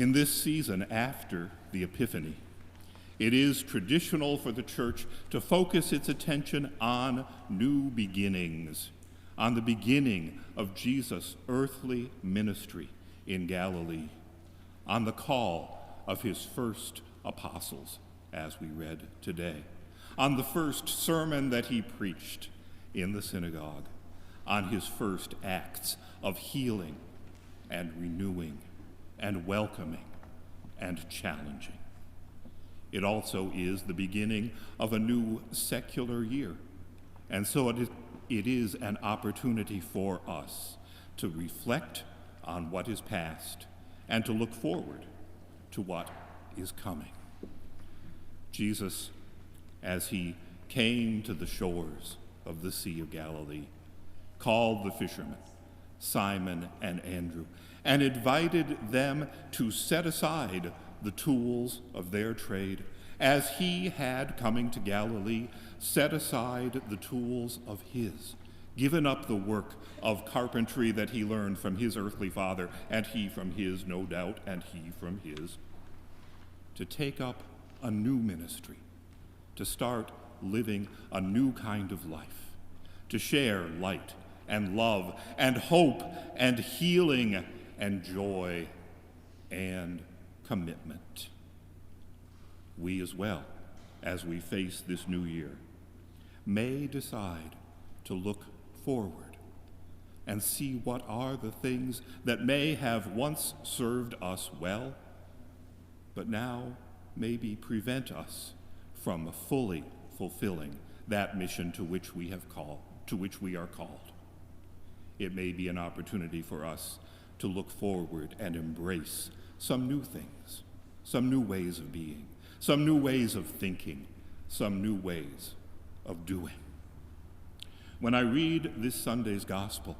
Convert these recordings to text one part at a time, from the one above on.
In this season after the Epiphany, it is traditional for the church to focus its attention on new beginnings, on the beginning of Jesus' earthly ministry in Galilee, on the call of his first apostles, as we read today, on the first sermon that he preached in the synagogue, on his first acts of healing and renewing and welcoming and challenging. It also is the beginning of a new secular year, and so it is an opportunity for us to reflect on what is past and to look forward to what is coming. Jesus, as he came to the shores of the Sea of Galilee, called the fishermen, Simon and Andrew, and invited them to set aside the tools of their trade, as he had, coming to Galilee, set aside the tools of his, given up the work of carpentry that he learned from his earthly father, and he from his, no doubt, and he from his, to take up a new ministry, to start living a new kind of life, to share light and love and hope and healing and joy and commitment. We as well, as we face this new year, may decide to look forward and see what are the things that may have once served us well, but now maybe prevent us from fully fulfilling that mission to which we are called. It may be an opportunity for us to look forward and embrace some new things, some new ways of being, some new ways of thinking, some new ways of doing. When I read this Sunday's gospel,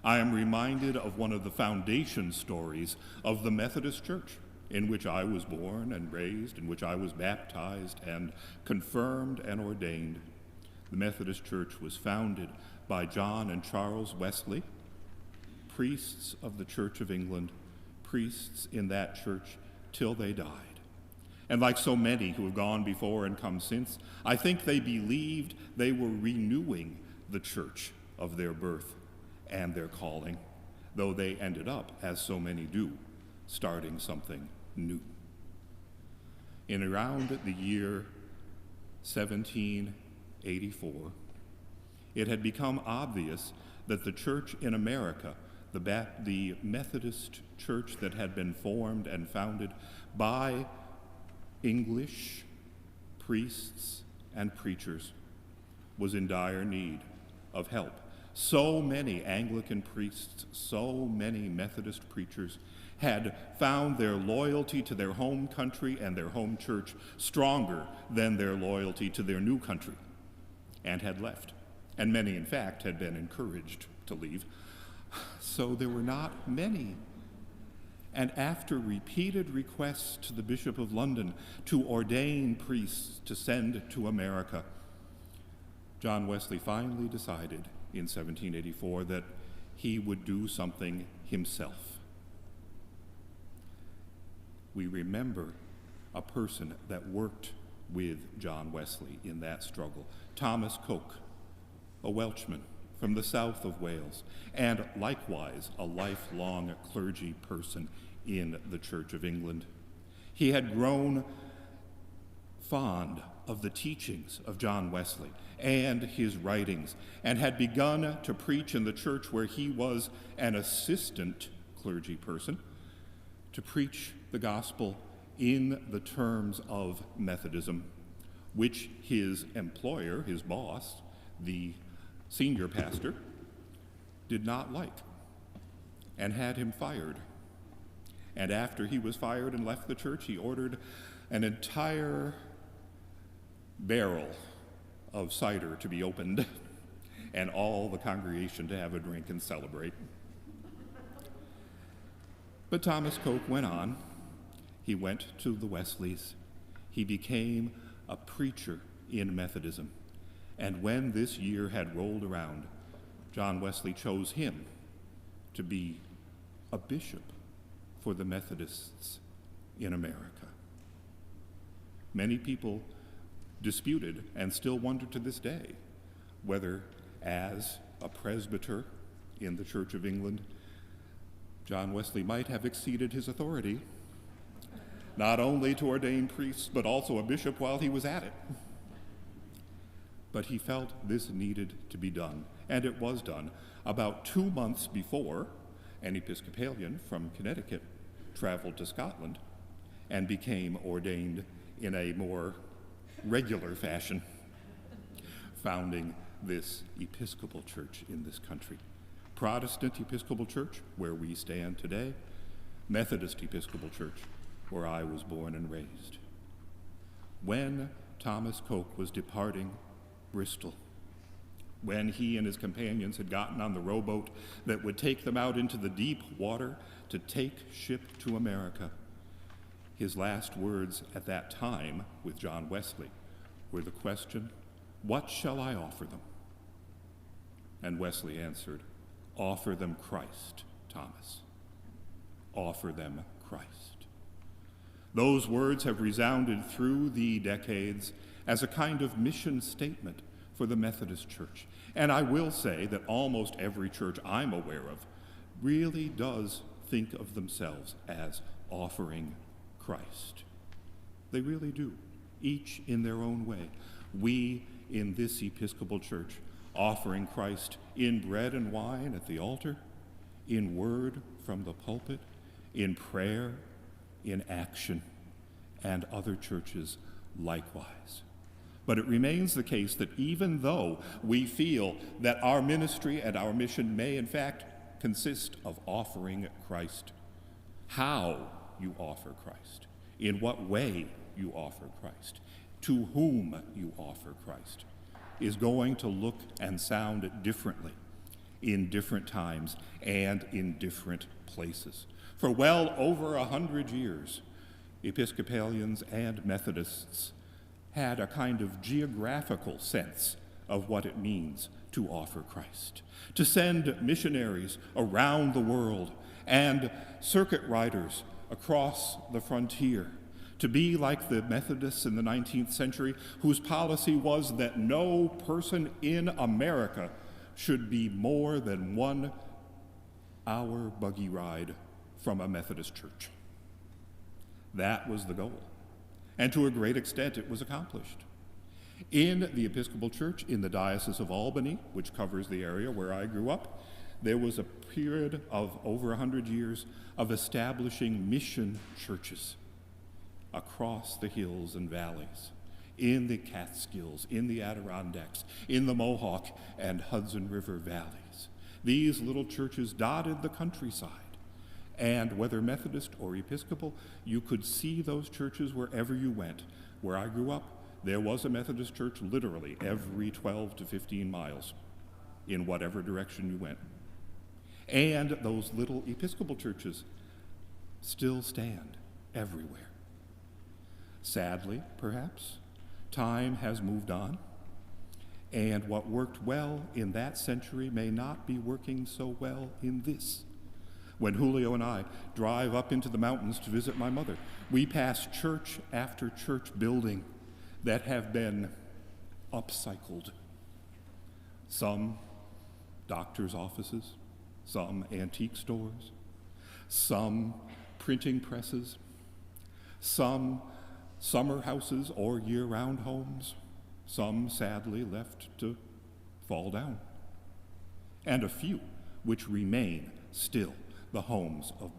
I am reminded of one of the foundation stories of the Methodist Church, in which I was born and raised, in which I was baptized and confirmed and ordained. The Methodist Church was founded by John and Charles Wesley, priests of the Church of England, priests in that church till they died. And like so many who have gone before and come since, I think they believed they were renewing the church of their birth and their calling, though they ended up, as so many do, starting something new. In around the year 1784, it had become obvious that the church in America, the Methodist church that had been formed and founded by English priests and preachers, was in dire need of help. So many Anglican priests, so many Methodist preachers had found their loyalty to their home country and their home church stronger than their loyalty to their new country, and had left. And many, in fact, had been encouraged to leave. So there were not many. And after repeated requests to the Bishop of London to ordain priests to send to America, John Wesley finally decided in 1784 that he would do something himself. We remember a person that worked with John Wesley in that struggle, Thomas Coke, a Welshman from the south of Wales, and likewise a lifelong clergy person in the Church of England. He had grown fond of the teachings of John Wesley and his writings, and had begun to preach in the church where he was an assistant clergy person, to preach the gospel in the terms of Methodism, which his employer, his boss, the senior pastor, did not like and had him fired. And after he was fired and left the church, he ordered an entire barrel of cider to be opened and all the congregation to have a drink and celebrate. But Thomas Coke went on. He went to the Wesleys. He became a preacher in Methodism. And when this year had rolled around, John Wesley chose him to be a bishop for the Methodists in America. Many people disputed and still wonder to this day whether, as a presbyter in the Church of England, John Wesley might have exceeded his authority, not only to ordain priests, but also a bishop while he was at it. But he felt this needed to be done, and it was done about 2 months before an Episcopalian from Connecticut traveled to Scotland and became ordained in a more regular fashion, founding this Episcopal church in this country. Protestant Episcopal Church, where we stand today, Methodist Episcopal Church, where I was born and raised. When Thomas Coke was departing Bristol, when he and his companions had gotten on the rowboat that would take them out into the deep water to take ship to America, his last words at that time with John Wesley were the question, "What shall I offer them?" And Wesley answered, "Offer them Christ, Thomas. Offer them Christ." Those words have resounded through the decades as a kind of mission statement for the Methodist Church. And I will say that almost every church I'm aware of really does think of themselves as offering Christ. They really do, each in their own way. We in this Episcopal Church offering Christ in bread and wine at the altar, in word from the pulpit, in prayer, in action, and other churches likewise. But it remains the case that even though we feel that our ministry and our mission may in fact consist of offering Christ, how you offer Christ, in what way you offer Christ, to whom you offer Christ, is going to look and sound differently in different times and in different places. For well over 100 years, Episcopalians and Methodists had a kind of geographical sense of what it means to offer Christ, to send missionaries around the world and circuit riders across the frontier, to be like the Methodists in the 19th century, whose policy was that no person in America should be more than 1 hour buggy ride from a Methodist church. That was the goal. And to a great extent, it was accomplished. In the Episcopal Church in the Diocese of Albany, which covers the area where I grew up, there was a period of over 100 years of establishing mission churches across the hills and valleys, in the Catskills, in the Adirondacks, in the Mohawk and Hudson River valleys. These little churches dotted the countryside. And whether Methodist or Episcopal, you could see those churches wherever you went. Where I grew up, there was a Methodist church literally every 12 to 15 miles in whatever direction you went. And those little Episcopal churches still stand everywhere. Sadly, perhaps, time has moved on, and what worked well in that century may not be working so well in this. When Julio and I drive up into the mountains to visit my mother, we pass church after church building that have been upcycled. Some doctor's offices, some antique stores, some printing presses, some summer houses or year-round homes, some sadly left to fall down, and a few which remain still the homes of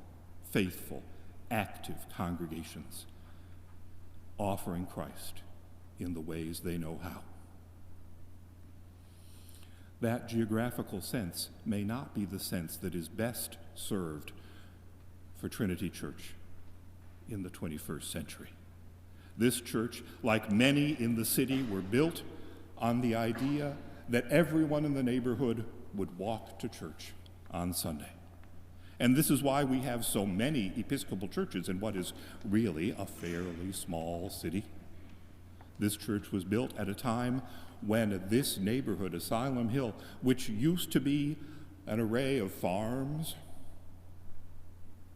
faithful, active congregations, offering Christ in the ways they know how. That geographical sense may not be the sense that is best served for Trinity Church in the 21st century. This church, like many in the city, were built on the idea that everyone in the neighborhood would walk to church on Sunday. And this is why we have so many Episcopal churches in what is really a fairly small city. This church was built at a time when this neighborhood, Asylum Hill, which used to be an array of farms,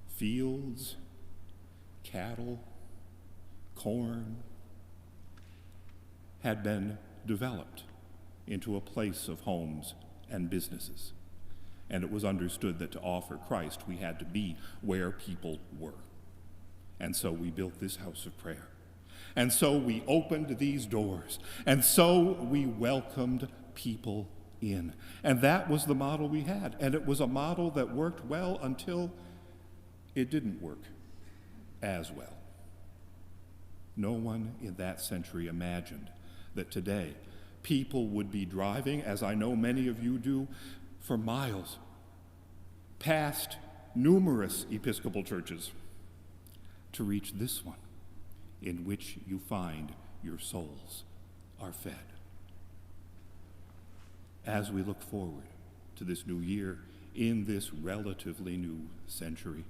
fields, cattle, corn, had been developed into a place of homes and businesses. And it was understood that to offer Christ, we had to be where people were. And so we built this house of prayer. And so we opened these doors. And so we welcomed people in. And that was the model we had. And it was a model that worked well until it didn't work as well. No one in that century imagined that today people would be driving, as I know many of you do, for miles past numerous Episcopal churches to reach this one in which you find your souls are fed. As we look forward to this new year in this relatively new century,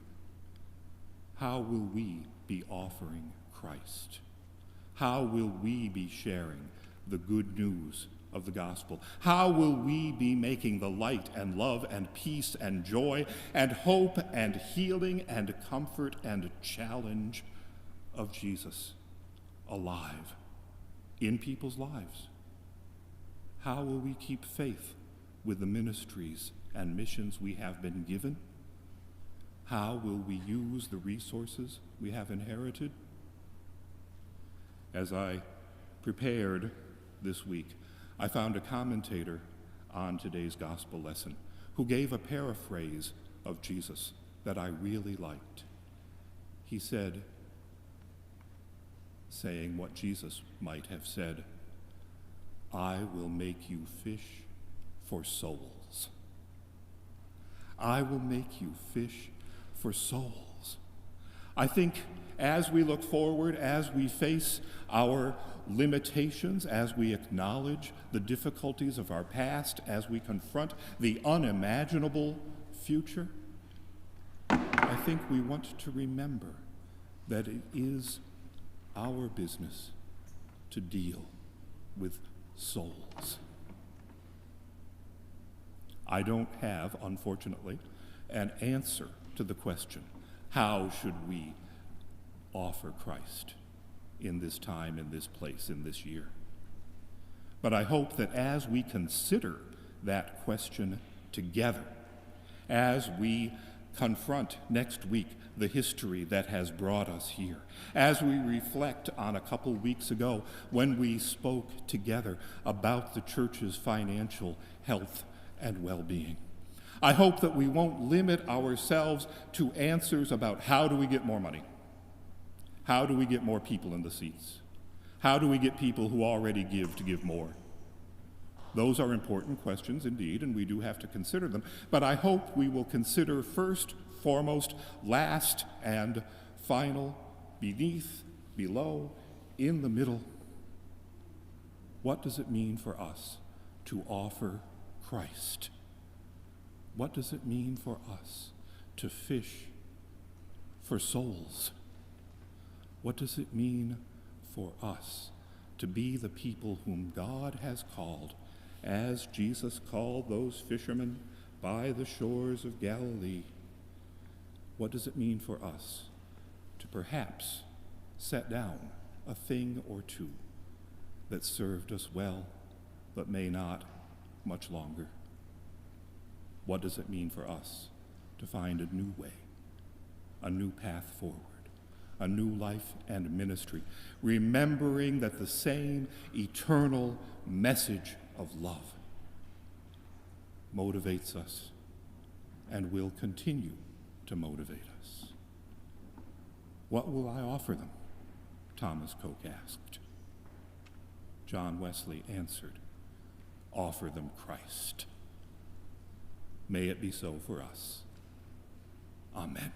how will we be offering Christ? How will we be sharing the good news of the gospel? How will we be making the light and love and peace and joy and hope and healing and comfort and challenge of Jesus alive in people's lives? How will we keep faith with the ministries and missions we have been given? How will we use the resources we have inherited? As I prepared this week, I found a commentator on today's gospel lesson who gave a paraphrase of Jesus that I really liked. He said, saying what Jesus might have said, "I will make you fish for souls." I will make you fish for souls. I think as we look forward, as we face our limitations, as we acknowledge the difficulties of our past, as we confront the unimaginable future, I think we want to remember that it is our business to deal with souls. I don't have, unfortunately, an answer to the question, how should we offer Christ in this time, in this place, in this year? But I hope that as we consider that question together, as we confront next week the history that has brought us here, as we reflect on a couple weeks ago when we spoke together about the church's financial health and well-being, I hope that we won't limit ourselves to answers about how do we get more money? How do we get more people in the seats? How do we get people who already give to give more? Those are important questions indeed, and we do have to consider them. But I hope we will consider first, foremost, last, and final, beneath, below, in the middle. What does it mean for us to offer Christ? What does it mean for us to fish for souls? What does it mean for us to be the people whom God has called, as Jesus called those fishermen by the shores of Galilee? What does it mean for us to perhaps set down a thing or two that served us well, but may not much longer? What does it mean for us to find a new way, a new path forward, a new life and ministry, remembering that the same eternal message of love motivates us and will continue to motivate us? What will I offer them? Thomas Coke asked. John Wesley answered, offer them Christ. May it be so for us. Amen.